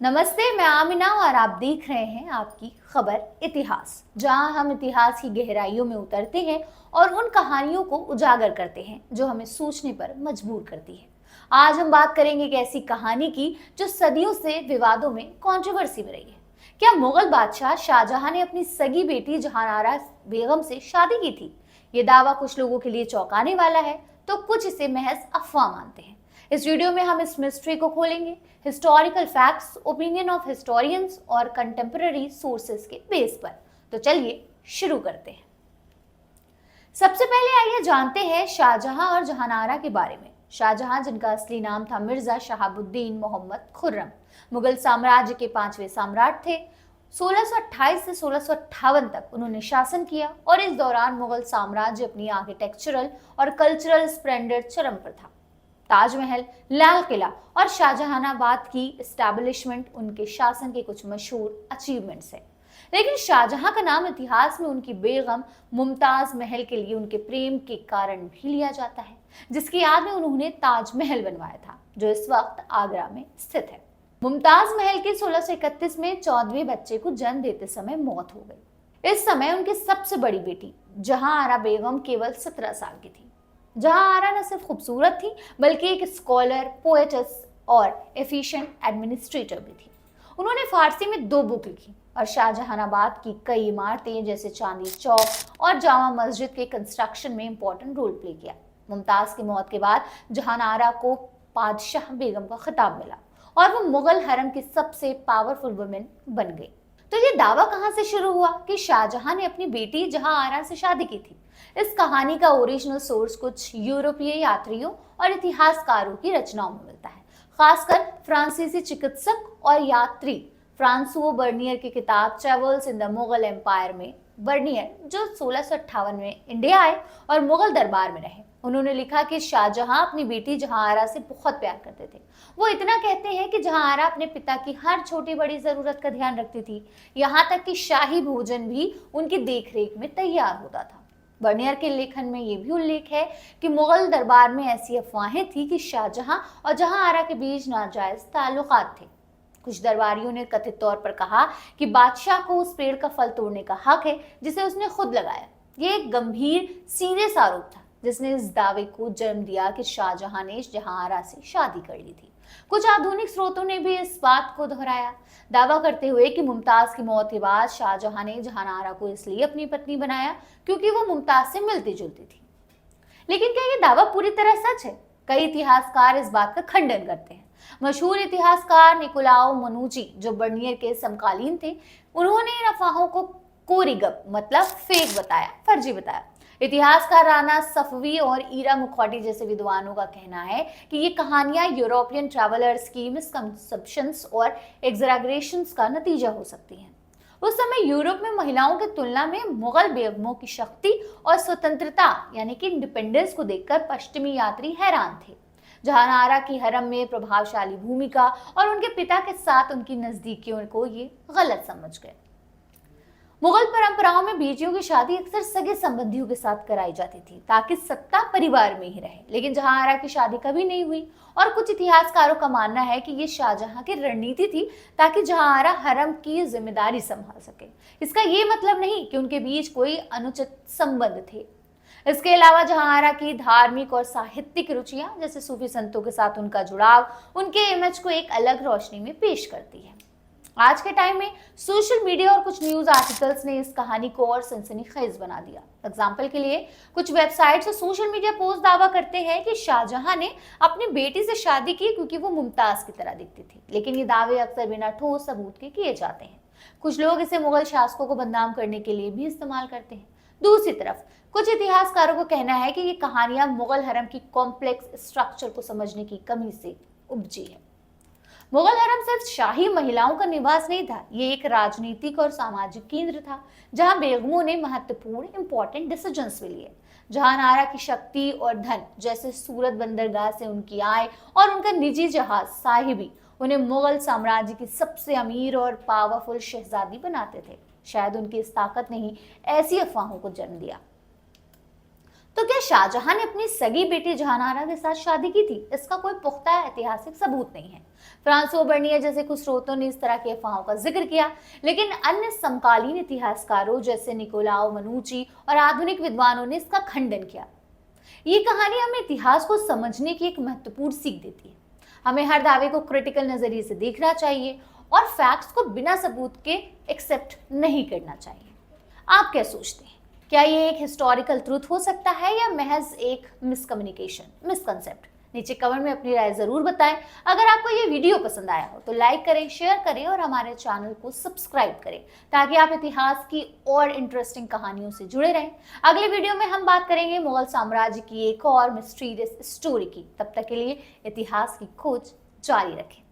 नमस्ते, मैं आमिना और आप देख रहे हैं आपकी खबर इतिहास, जहां हम इतिहास की गहराइयों में उतरते हैं और उन कहानियों को उजागर करते हैं जो हमें सोचने पर मजबूर करती है। आज हम बात करेंगे एक ऐसी कहानी की जो सदियों से विवादों में कंट्रोवर्सी में रही है। क्या मुगल बादशाह शाहजहां ने अपनी सगी बेटी जहानारा बेगम से शादी की थी? ये दावा कुछ लोगों के लिए चौंकाने वाला है, तो कुछ इसे महज अफवाह मानते हैं। इस वीडियो में हम इस मिस्ट्री को खोलेंगे, historical facts, opinion of historians और कंटेम्पररी सोर्सेस के बेस पर। तो चलिए शुरू करते हैं। सबसे पहले आइए जानते हैं शाहजहां और जहानारा के बारे में। शाहजहां, जिनका असली नाम था मिर्जा शहाबुद्दीन मोहम्मद खुर्रम, मुगल साम्राज्य के 5वें सम्राट थे। 1628 से 1658 तक उन्होंने शासन किया और इस दौरान मुगल साम्राज्य अपनी आर्किटेक्चरल और कल्चरल स्प्लेंडर चरम पर था। ताजमहल, लाल किला और शाहजहानाबाद की एस्टैब्लिशमेंट उनके शासन के कुछ मशहूर अचीवमेंट्स हैं। लेकिन शाहजहां का नाम इतिहास में उनकी बेगम मुमताज महल के लिए उनके प्रेम के कारण भी लिया जाता है, जिसकी याद में उन्होंने ताजमहल बनवाया था, जो इस वक्त आगरा में स्थित है। मुमताज महल के 1631 में 14वें बच्चे को जन्म देते समय मौत हो गई। इस समय उनकी सबसे बड़ी बेटी जहांआरा बेगम केवल 17 साल की थी। जहांआरा न सिर्फ खूबसूरत थी, बल्कि एक स्कॉलर, पोएटस और एफिशिएंट एडमिनिस्ट्रेटर भी थी। उन्होंने फारसी में 2 बुक लिखी और शाहजहानाबाद की कई इमारतें जैसे चांदी चौक और जामा मस्जिद के कंस्ट्रक्शन में इंपॉर्टेंट रोल प्ले किया। मुमताज की मौत के बाद जहांआरा को बादशाह बेगम का खिताब मिला और वो मुगल हरम की सबसे पावरफुल वुमेन बन गई। तो ये दावा कहां से शुरू हुआ कि शाहजहां ने अपनी बेटी जहांआरा से शादी की थी? इस कहानी का ओरिजिनल सोर्स कुछ यूरोपीय यात्रियों और इतिहासकारों की रचनाओं में मिलता है, खासकर फ्रांसीसी चिकित्सक और यात्री फ्रांसुओ बर्नियर की किताब travels in the Mughal empire में। बर्नियर, जो 1658 में इंडिया आए और मुगल दरबार में रहे, उन्होंने लिखा कि शाहजहां अपनी बेटी जहांआरा से बहुत प्यार करते थे। वो इतना कहते हैं कि जहांआरा अपने पिता की हर छोटी बड़ी जरूरत का ध्यान रखती थी, यहाँ तक कि शाही भोजन भी उनकी देखरेख में तैयार होता था। बर्नियर के लेखन में यह भी उल्लेख है कि मुगल दरबार में ऐसी अफवाहें थी कि शाहजहां और जहांआरा के बीच नाजायज ताल्लुकात थे। कुछ दरबारियों ने कथित तौर पर कहा कि बादशाह को उस पेड़ का फल तोड़ने का हक है जिसे उसने खुद लगाया। यह एक गंभीर, सीरियस आरोप था जिसने इस दावे को जन्म दिया कि शाहजहां ने जहांआरा से शादी कर ली थी। कुछ आधुनिक स्रोतों ने भी इस बात को दोहराया, दावा करते हुए कि मुमताज की मौत के बाद शाहजहां ने जहांआरा को इसलिए अपनी पत्नी बनाया क्योंकि वो मुमताज से मिलती जुलती थी। लेकिन क्या ये दावा पूरी तरह सच है? कई इतिहासकार इस बात का खंडन करते हैं। मशहूर इतिहासकार निकोलाओ मनुची, जो बर्नियर के समकालीन थे, उन्होंने इन अफवाहों को कोरिगप मतलब फेक बताया, फर्जी बताया। इतिहासकार राणा सफवी और ईरा मुखौटी जैसे विद्वानों का कहना है कि ये कहानियां यूरोपियन ट्रैवलर्स की मिसकंसेप्शंस और एग्जैगरेशंस का नतीजा हो सकती हैं। उस समय यूरोप में महिलाओं की तुलना में मुगल बेगमों की शक्ति और स्वतंत्रता यानी कि इंडिपेंडेंस को देखकर पश्चिमी यात्री हैरान थे। जहांआरा की हरम में प्रभावशाली भूमिका और उनके पिता के साथ उनकी नजदीकियों को ये गलत समझ गए। मुगल परंपराओं में बेटियों की शादी अक्सर सगे संबंधियों के साथ कराई जाती थी ताकि सत्ता परिवार में ही रहे, लेकिन जहांआरा की शादी कभी नहीं हुई और कुछ इतिहासकारों का मानना है कि ये शाहजहां की रणनीति थी ताकि जहांआरा हरम की जिम्मेदारी संभाल सके। इसका ये मतलब नहीं कि उनके बीच कोई अनुचित संबंध थे। इसके अलावा जहांआरा की धार्मिक और साहित्यिक रुचियां, जैसे सूफी संतों के साथ उनका जुड़ाव, उनके इमेज को एक अलग रोशनी में पेश करती है। आज के टाइम में सोशल मीडिया और कुछ न्यूज आर्टिकल्स ने इस कहानी को और सनसनीखेज बना दिया। एग्जाम्पल के लिए, कुछ वेबसाइट्स और सोशल मीडिया पोस्ट दावा करते हैं कि शाहजहां ने अपनी बेटी से शादी की क्योंकि वो मुमताज की तरह दिखती थी, लेकिन ये दावे अक्सर बिना ठोस सबूत के किए जाते हैं। कुछ लोग इसे मुगल शासकों को बदनाम करने के लिए भी इस्तेमाल करते हैं। दूसरी तरफ, कुछ इतिहासकारों को कहना है कि ये कहानियां मुगल हरम की कॉम्प्लेक्स स्ट्रक्चर को समझने की कमी से उपजी है। मुगल हरम सिर्फ शाही महिलाओं का निवास नहीं था, ये एक राजनीतिक और सामाजिक केंद्र था जहां बेगमों ने महत्वपूर्ण इंपॉर्टेंट डिसीजंस भी लिए। जहांआरा की शक्ति और धन, जैसे सूरत बंदरगाह से उनकी आय और उनका निजी जहाज साहिबी, उन्हें मुगल साम्राज्य की सबसे अमीर और पावरफुल शहजादी बनाते थे। शायद उनकी इस ताकत ने ही ऐसी अफवाहों को जन्म दिया। तो क्या शाहजहां ने अपनी सगी बेटी जहानारा के साथ शादी की थी? इसका कोई पुख्ता ऐतिहासिक सबूत नहीं है। फ्रांसो बर्नियर जैसे कुछ स्रोतों ने इस तरह की अफवाहों का जिक्र किया, लेकिन अन्य समकालीन इतिहासकारों जैसे निकोलाओ मनुची और आधुनिक विद्वानों ने इसका खंडन किया। ये कहानी हमें इतिहास को समझने की एक महत्वपूर्ण सीख देती है। हमें हर दावे को क्रिटिकल नजरिए से देखना चाहिए और फैक्ट्स को बिना सबूत के एक्सेप्ट नहीं करना चाहिए। आप क्या सोचते हैं? क्या ये एक हिस्टोरिकल ट्रूथ हो सकता है या महज एक मिसकंसेप्ट? नीचे कमेंट में अपनी राय जरूर बताएं। अगर आपको ये वीडियो पसंद आया हो तो लाइक करें, शेयर करें और हमारे चैनल को सब्सक्राइब करें ताकि आप इतिहास की और इंटरेस्टिंग कहानियों से जुड़े रहें। अगले वीडियो में हम बात करेंगे मुगल साम्राज्य की एक और मिस्टीरियस स्टोरी की। तब तक के लिए इतिहास की खोज जारी रखें।